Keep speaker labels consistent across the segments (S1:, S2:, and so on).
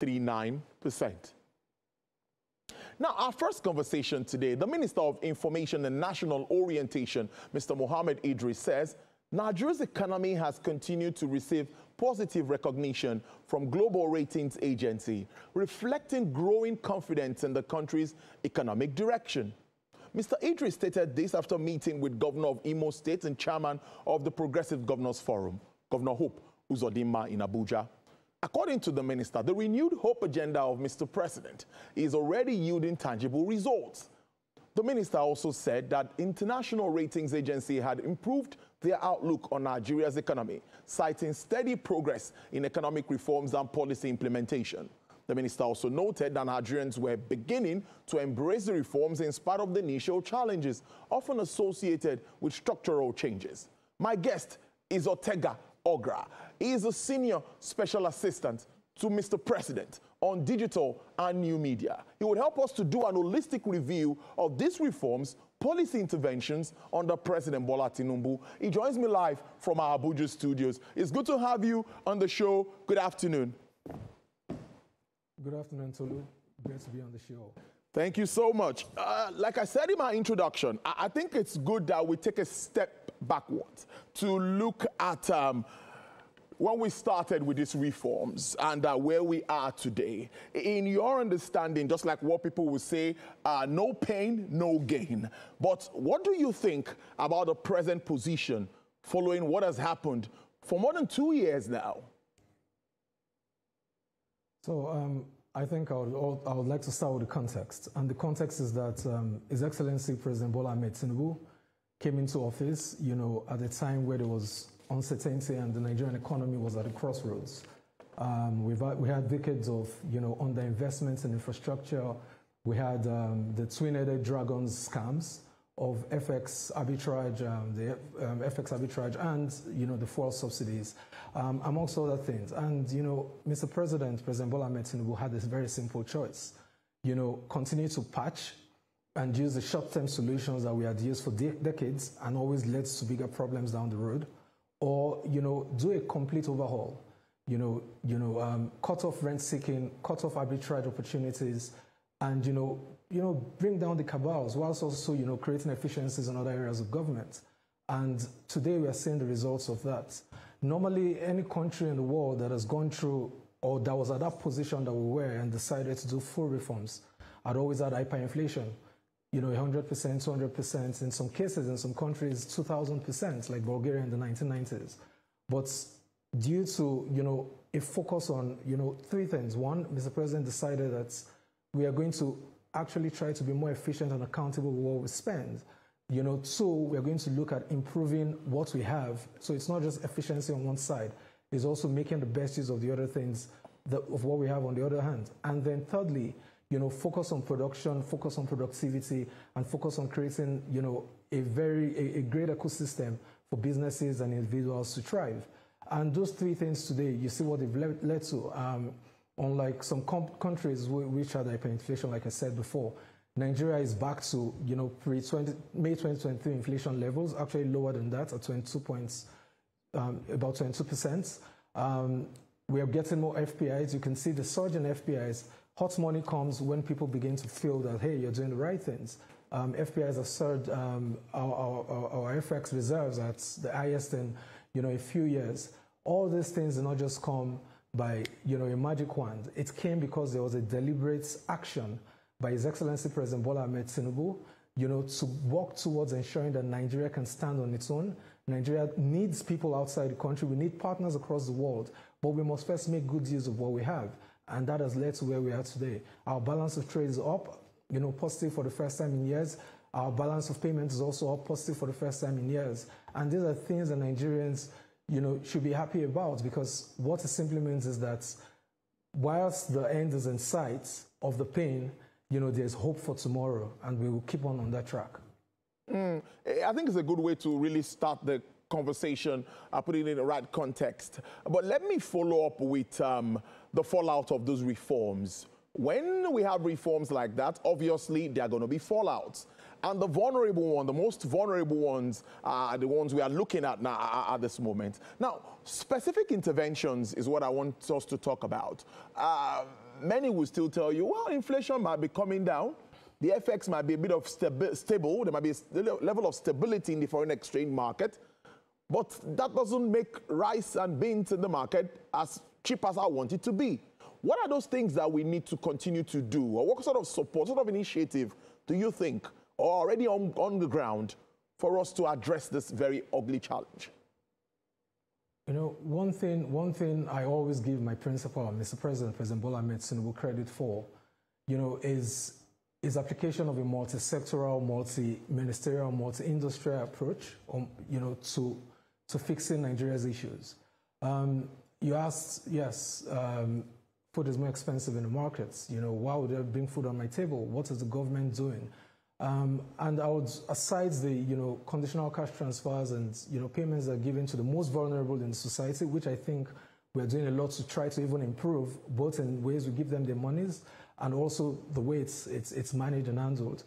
S1: 39%. Now, our first conversation today, the Minister of Information and National Orientation, Mr. Mohammed Idris, says Nigeria's economy has continued to receive positive recognition from global ratings agency, reflecting growing confidence in the country's economic direction. Mr. Idris stated this after meeting with Governor of Imo State and Chairman of the Progressive Governors Forum, Governor Hope Uzodinma in Abuja. According to the minister, the renewed hope agenda of Mr. President is already yielding tangible results. The minister also said that international ratings agency had improved their outlook on Nigeria's economy, citing steady progress in economic reforms and policy implementation. The minister also noted that Nigerians were beginning to embrace the reforms in spite of the initial challenges, often associated with structural changes. My guest is Otega Ogra. He is a senior special assistant to Mr. President on digital and new media. He would help us to do an holistic review of these reforms, policy interventions under President Bola Tinubu. He joins me live from our Abuja studios. It's good to have you on the show. Good afternoon.
S2: Good afternoon, Tolu. Great to be on the show.
S1: Thank you so much. Like I said in my introduction, I think it's good that we take a step backwards to look at when we started with these reforms and where we are today. In your understanding, just like what people would say, no pain, no gain. But what do you think about the present position following what has happened for more than 2 years now?
S2: So I think I would like to start with the context. And the context is that His Excellency President Bola Ahmed Tinubu came into office, at a time where there was uncertainty and the Nigerian economy was at a crossroads. We had decades of, underinvestments in infrastructure. We had the twin-headed dragons scams of FX arbitrage, FX arbitrage and, the fuel subsidies, amongst other things. And, Mr. President Bola Ahmed Tinubu had this very simple choice, continue to patch and use the short-term solutions that we had used for decades and always led to bigger problems down the road, or, do a complete overhaul, cut off rent-seeking, cut off arbitrage opportunities, and, bring down the cabals whilst also, creating efficiencies in other areas of government. And today we are seeing the results of that. Normally, any country in the world that has gone through or that was at that position that we were and decided to do full reforms had always had hyperinflation. 100%, 200%, in some cases, in some countries, 2,000%, like Bulgaria in the 1990s. But due to, a focus on, three things. One, Mr. President decided that we are going to actually try to be more efficient and accountable with what we spend. Two, we're going to look at improving what we have. So it's not just efficiency on one side. It's also making the best use of the other things of what we have on the other hand. And then thirdly, focus on production, focus on productivity, and focus on creating, a great ecosystem for businesses and individuals to thrive. And those three things today, you see what they've led to. Unlike some countries which had hyperinflation, like I said before, Nigeria is back to, May 2023 inflation levels, actually lower than that at 22 points, about 22%. We are getting more FPIs. You can see the surge in FPIs. Hot money comes when people begin to feel that, hey, you're doing the right things. FPIs have surged our FX reserves at the highest in, a few years. All these things did not just come by, a magic wand. It came because there was a deliberate action by His Excellency President Bola Ahmed Tinubu, to work towards ensuring that Nigeria can stand on its own. Nigeria needs people outside the country. We need partners across the world, but we must first make good use of what we have. And that has led to where we are today. Our balance of trade is up, positive for the first time in years. Our balance of payments is also up, positive for the first time in years. And these are things that Nigerians, should be happy about, because what it simply means is that whilst the end is in sight of the pain, there's hope for tomorrow, and we will keep on that track.
S1: I think it's a good way to really start the conversation, put it in the right context. But let me follow up with the fallout of those reforms. When we have reforms like that, obviously there are going to be fallouts. And the vulnerable one, the most vulnerable ones are the ones we are looking at now at this moment. Now, specific interventions is what I want us to talk about. many will still tell you, well, inflation might be coming down. The FX might be a bit of stable. There might be a level of stability in the foreign exchange market. But that doesn't make rice and beans in the market as cheap as I want it to be. What are those things that we need to continue to do? Or what sort of support, sort of initiative do you think are already on the ground for us to address this very ugly challenge?
S2: You know, one thing I always give my principal, Mr. President, President Bola Ahmed Tinubu, credit for, you know, is application of a multi-sectoral, multi-ministerial, multi-industrial approach, you know, to fixing Nigeria's issues. You asked, yes, food is more expensive in the markets. You know, why would there bring food on my table? What is the government doing? And I would, aside the, you know, conditional cash transfers and, you know, payments that are given to the most vulnerable in society, which I think we're doing a lot to try to even improve, both in ways we give them their monies and also the way it's managed and handled.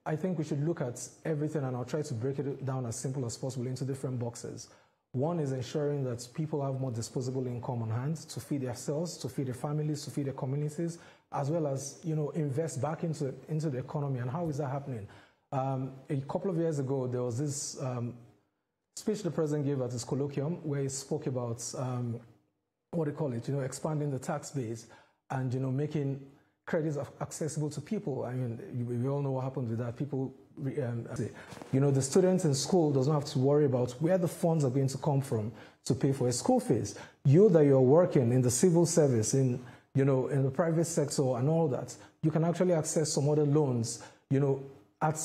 S2: I think we should look at everything, and I'll try to break it down as simple as possible into different boxes. One is ensuring that people have more disposable income on hand to feed themselves, to feed their families, to feed their communities, as well as, you know, invest back into the economy. And how is that happening? A couple of years ago, there was this speech the president gave at his colloquium where he spoke about, what do you call it, you know, expanding the tax base and, you know, making credits accessible to people. I mean, we all know what happened with that. People, you know, the student in school doesn't have to worry about where the funds are going to come from to pay for his school fees. You that you're working in the civil service, in, you know, in the private sector and all that, you can actually access some other loans, you know, at,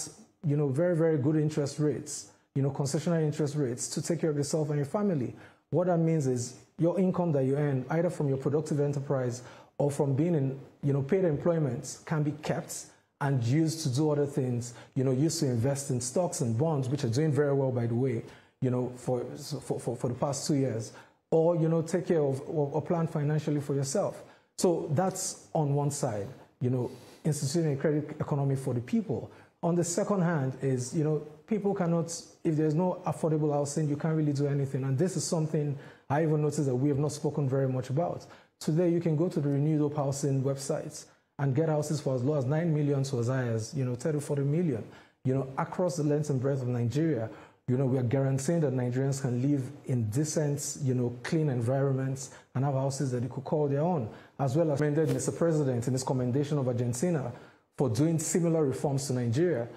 S2: you know, very, very good interest rates, you know, concessional interest rates to take care of yourself and your family. What that means is your income that you earn, either from your productive enterprise or from being in, you know, paid employment, can be kept and used to do other things, you know, used to invest in stocks and bonds, which are doing very well, by the way, you know, for the past 2 years, or, you know, take care of or plan financially for yourself. So that's on one side, you know, instituting a credit economy for the people. On the second hand is, you know, people cannot, if there's no affordable housing, you can't really do anything. And this is something I even noticed that we have not spoken very much about. Today, you can go to the Renewed Hope Housing websites and get houses for as low as 9 million to as high as, you know, 30, 40 million, you know, across the length and breadth of Nigeria. You know, we are guaranteeing that Nigerians can live in decent, you know, clean environments and have houses that they could call their own, as well as commended Mr. President in his commendation of Argentina for doing similar reforms to Nigeria.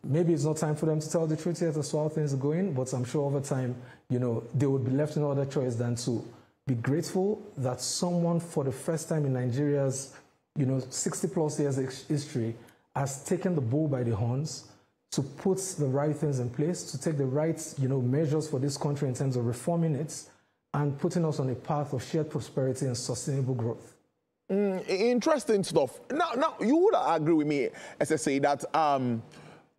S2: Maybe it's not time for them to tell the truth yet as to how things are going, but I'm sure over time, you know, they would be left no other choice than to be grateful that someone for the first time in Nigeria's, you know, 60+ years history has taken the bull by the horns to put the right things in place, to take the right, you know, measures for this country in terms of reforming it and putting us on a path of shared prosperity and sustainable growth.
S1: Interesting stuff. Now, you would agree with me, SSA, that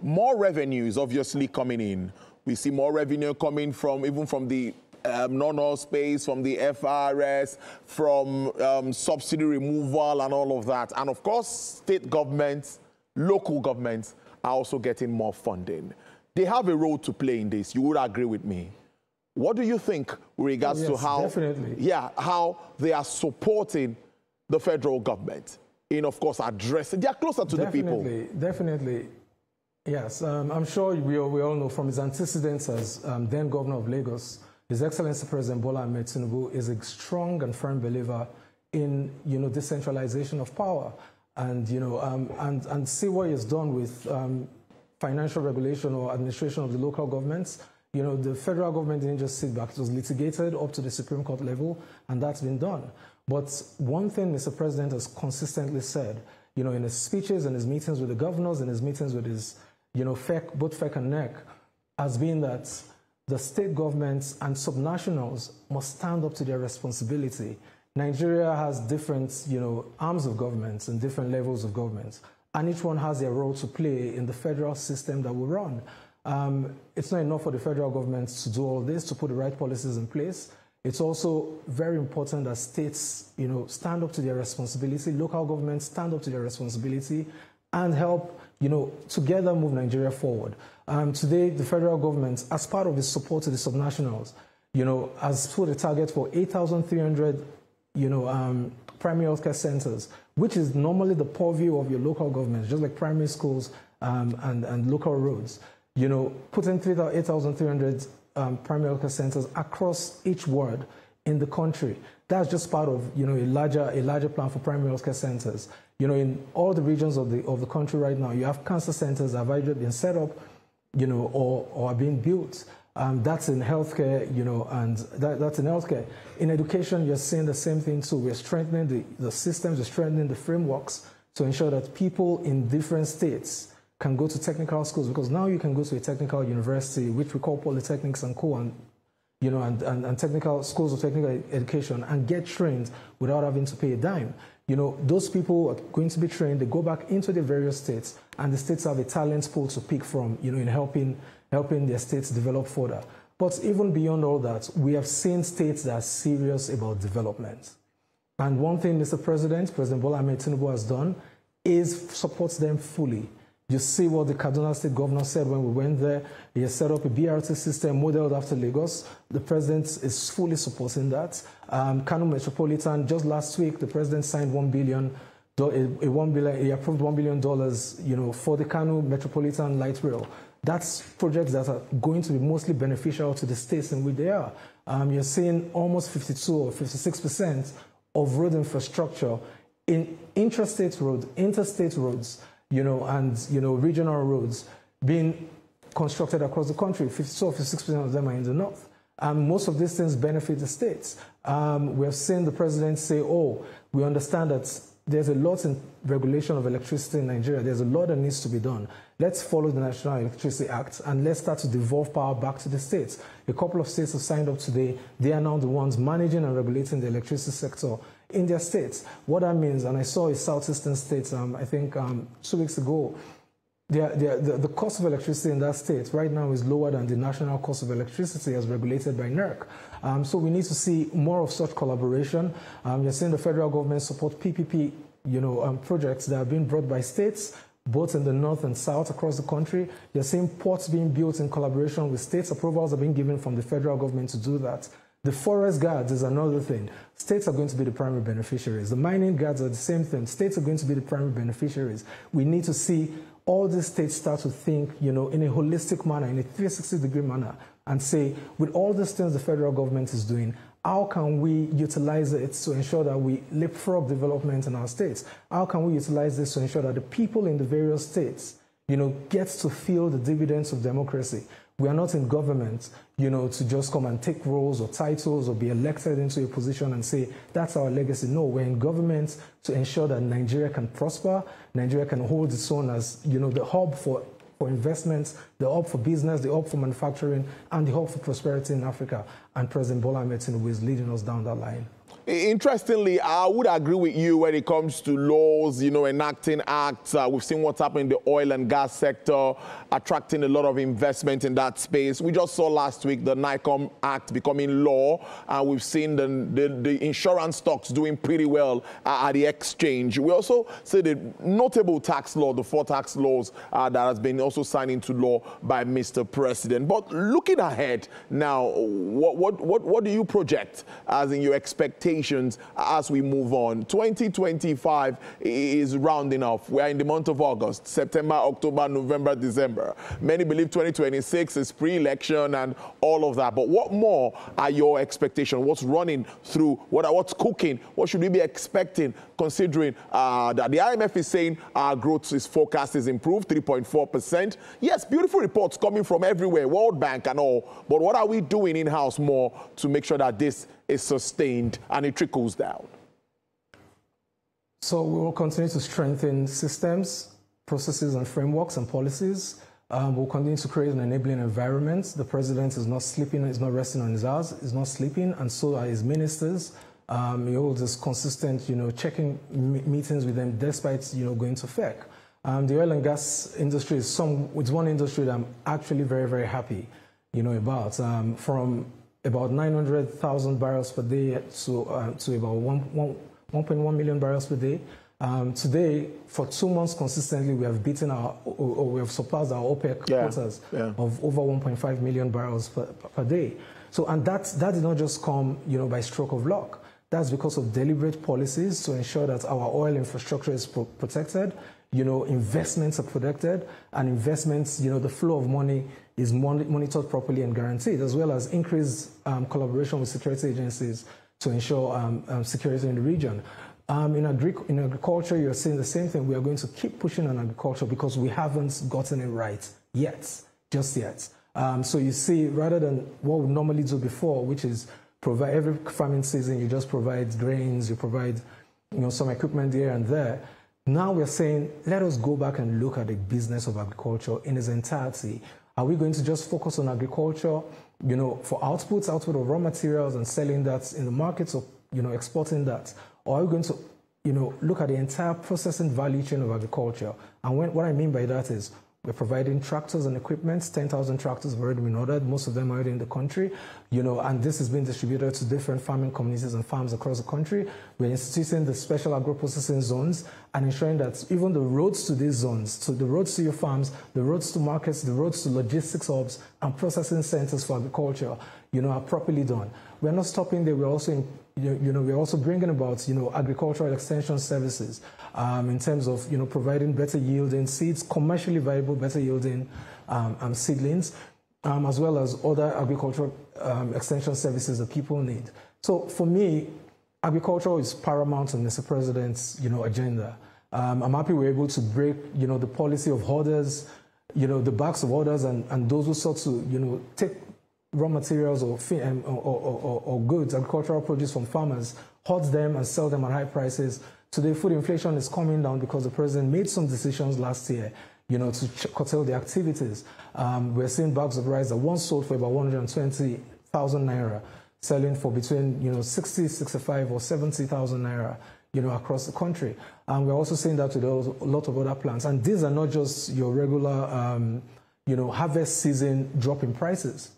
S1: more revenue is obviously coming in. We see more revenue coming from, even from the non-oil space, from the FRS, from subsidy removal and all of that. And of course, state governments, local governments are also getting more funding. They have a role to play in this. You would agree with me. What do you think with regards to how, how they are supporting the federal government in, of course, addressing, they are closer to the people?
S2: Definitely. Yes, I'm sure we all know from his antecedents as then governor of Lagos, His Excellency President Bola Ahmed Tinubu is a strong and firm believer in, you know, decentralization of power, and, you know, and see what he has done with financial regulation or administration of the local governments. You know, the federal government didn't just sit back; it was litigated up to the Supreme Court level, and that's been done. But one thing Mr. President has consistently said, you know, in his speeches and his meetings with the governors and his meetings with his, you know, both FEC and NEC, has been that the state governments and subnationals must stand up to their responsibility. Nigeria has different, you know, arms of governments and different levels of governments, and each one has their role to play in the federal system that we run. It's not enough for the federal government to do all this, to put the right policies in place. It's also very important that states, you know, stand up to their responsibility, local governments stand up to their responsibility and help, you know, together move Nigeria forward. Today, the federal government, as part of its support to the subnationals, you know, has put a target for 8,300, you know, primary healthcare centers, which is normally the purview of your local government, just like primary schools and local roads. You know, putting 8,300 primary healthcare centers across each ward in the country. That's just part of, you know, a larger plan for primary healthcare centers. You know, in all the regions of the country right now, you have cancer centers that have either been set up, you know, or are being built. That's in healthcare, you know, and that's in healthcare. In education, you're seeing the same thing too. We're strengthening the systems, we're strengthening the frameworks to ensure that people in different states can go to technical schools, because now you can go to a technical university, which we call polytechnics and co, and you know, and technical schools of technical education, and get trained without having to pay a dime. You know, those people are going to be trained, they go back into the various states, and the states have a talent pool to pick from, you know, in helping their states develop further. But even beyond all that, we have seen states that are serious about development. And one thing President Bola Ahmed Tinubu has done is supports them fully. You see what the Kaduna State Governor said when we went there. He has set up a BRT system modeled after Lagos. The President is fully supporting that. Kano Metropolitan, just last week, the President signed $1 billion, he approved $1 billion, you know, for the Kano Metropolitan Light Rail. That's projects that are going to be mostly beneficial to the states in which they are. You're seeing almost 52 or 56% of road infrastructure in intrastate roads, interstate roads, you know, and, you know, regional roads being constructed across the country. 52 or 56% of them are in the north. Most of these things benefit the states. We have seen the President say, oh, we understand that there's a lot in regulation of electricity in Nigeria. There's a lot that needs to be done. Let's follow the National Electricity Act and let's start to devolve power back to the states. A couple of states have signed up today. They are now the ones managing and regulating the electricity sector in their states. What that means, and I saw a southeastern state, I think 2 weeks ago, the cost of electricity in that state right now is lower than the national cost of electricity as regulated by NERC. So we need to see more of such collaboration. You're seeing the federal government support PPP, you know, projects that are being brought by states, both in the north and south across the country. You're seeing ports being built in collaboration with states. Approvals are being given from the federal government to do that. The forest guards is another thing. States are going to be the primary beneficiaries. The mining guards are the same thing. States are going to be the primary beneficiaries. We need to see all these states start to think, you know, in a holistic manner, in a 360-degree manner, and say, with all these things the federal government is doing, how can we utilize it to ensure that we leapfrog development in our states? How can we utilize this to ensure that the people in the various states, you know, get to feel the dividends of democracy? We are not in government, you know, to just come and take roles or titles or be elected into a position and say, that's our legacy. No, we're in government to ensure that Nigeria can prosper, Nigeria can hold its own as, you know, the hub for investments, the hub for business, the hub for manufacturing, and the hub for prosperity in Africa. And President Bola Ahmed Tinubu is leading us down that line.
S1: Interestingly, I would agree with you when it comes to laws, you know, enacting acts. We've seen what's happened in the oil and gas sector, attracting a lot of investment in that space. We just saw last week the NICOM Act becoming law, and we've seen the insurance stocks doing pretty well at the exchange. We also see the notable tax law, the 4 tax laws that has been also signed into law by Mr. President. But looking ahead now, what do you project as in your expectations as we move on? 2025 is rounding off. We are in the month of August, September, October, November, December. Many believe 2026 is pre-election and all of that. But what more are your expectations? What's running through? What's cooking? What should we be expecting, considering that the IMF is saying our growth forecast is improved, 3.4%. Yes, beautiful reports coming from everywhere, World Bank and all. But what are we doing in-house more to make sure that this is sustained and it trickles down?
S2: So we will continue to strengthen systems, processes and frameworks and policies. We'll continue to create an enabling environment. The president is not sleeping, he's not resting on his hours, he's not sleeping, and so are his ministers. He holds this consistent, you know, checking meetings with them despite, you know, going to FEC. The oil and gas industry is it's one industry that I'm actually very, very happy, you know, about. From about 900,000 barrels per day to about 1.1 million barrels per day. Today, for 2 months consistently, we have beaten we have surpassed our OPEC quotas of over 1.5 million barrels per day. So, and that did not just come, you know, by stroke of luck. That's because of deliberate policies to ensure that our oil infrastructure is protected, investments are protected, and investments, the flow of money is monitored properly and guaranteed, as well as increased collaboration with security agencies to ensure security in the region. In agriculture, you're seeing the same thing. We are going to keep pushing on agriculture because we haven't gotten it right yet, just yet. So you see, rather than what we normally do before, which is provide every farming season, you just provide grains, you provide some equipment here and there. Now we're saying, let us go back and look at the business of agriculture in its entirety. Are we going to just focus on agriculture, for output of raw materials and selling that in the markets, or exporting that? Or are we going to, look at the entire processing value chain of agriculture? And what I mean by that is, we're providing tractors and equipment. 10,000 tractors have already been ordered. Most of them are already in the country, and this has been distributed to different farming communities and farms across the country. We're instituting the special agro-processing zones and ensuring that even the roads to these zones, so the roads to your farms, the roads to markets, the roads to logistics hubs and processing centers for agriculture, are properly done. We're not stopping there. We're also we're also bringing about, agricultural extension services in terms of, providing better yielding seeds, commercially viable, better yielding seedlings, as well as other agricultural extension services that people need. So for me, agriculture is paramount on Mr. President's, agenda. I'm happy we're able to break, the policy of hoarders, the backs of hoarders and those who sought to, take raw materials or goods, agricultural produce from farmers, hoard them and sell them at high prices. Today, food inflation is coming down because the president made some decisions last year, to curtail the activities. We're seeing bags of rice that once sold for about 120,000 naira, selling for between 60, 65, or 70,000 naira, across the country. And we're also seeing that with a lot of other plants. And these are not just your regular, harvest season drop in prices.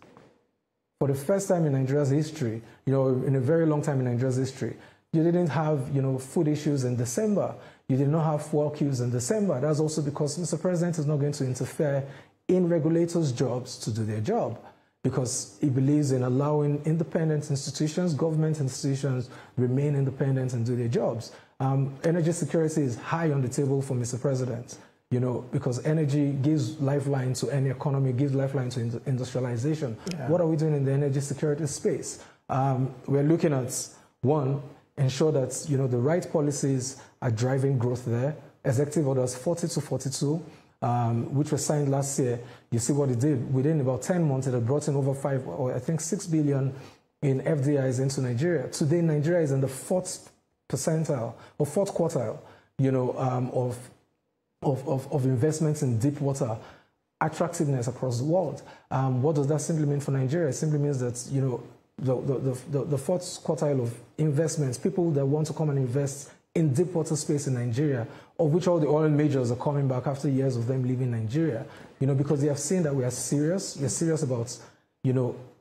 S2: For the first time in Nigeria's history, in a very long time in Nigeria's history, you didn't have, food issues in December. You did not have fuel queues in December. That's also because Mr. President is not going to interfere in regulators' jobs to do their job, because he believes in allowing independent institutions, government institutions, remain independent and do their jobs. Energy security is high on the table for Mr. President. Because energy gives lifeline to any economy, gives lifeline to industrialization. Yeah. What are we doing in the energy security space? We're looking at, one, ensure that, the right policies are driving growth there. Executive Orders 40 to 42, which were signed last year. You see what it did. Within about 10 months, it had brought in over 5 or I think 6 billion in FDIs into Nigeria. Today, Nigeria is in the fourth percentile or fourth quartile, of investments in deep water attractiveness across the world. What does that simply mean for Nigeria? It simply means that, the fourth quartile of investments, people that want to come and invest in deep water space in Nigeria, of which all the oil majors are coming back after years of them leaving Nigeria, because they have seen that we are serious. We're serious about,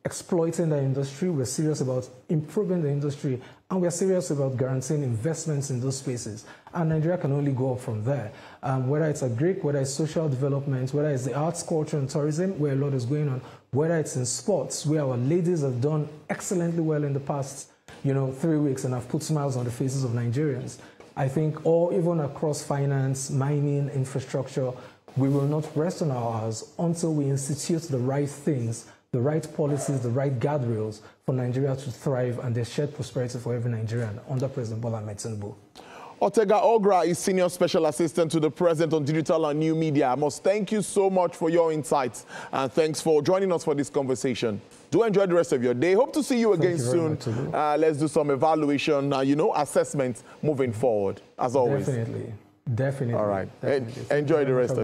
S2: exploiting the industry. We're serious about improving the industry, and we're serious about guaranteeing investments in those spaces. And Nigeria can only go up from there. Whether it's agric, whether it's social development, whether it's the arts, culture, and tourism, where a lot is going on, whether it's in sports, where our ladies have done excellently well in the past, 3 weeks and have put smiles on the faces of Nigerians. I think, or even across finance, mining, infrastructure, we will not rest on our hours until we institute the right things, the right policies, the right guardrails for Nigeria to thrive and there's shared prosperity for every Nigerian under President Bola Ahmed Tinubu.
S1: Otega Ogra is Senior Special Assistant to the President on Digital and New Media. I must thank you so much for your insights and thanks for joining us for this conversation. Do enjoy the rest of your day. Hope to see you again soon. Let's do some evaluation, assessment moving forward, as always.
S2: Definitely.
S1: All right.
S2: Definitely.
S1: Enjoy the rest of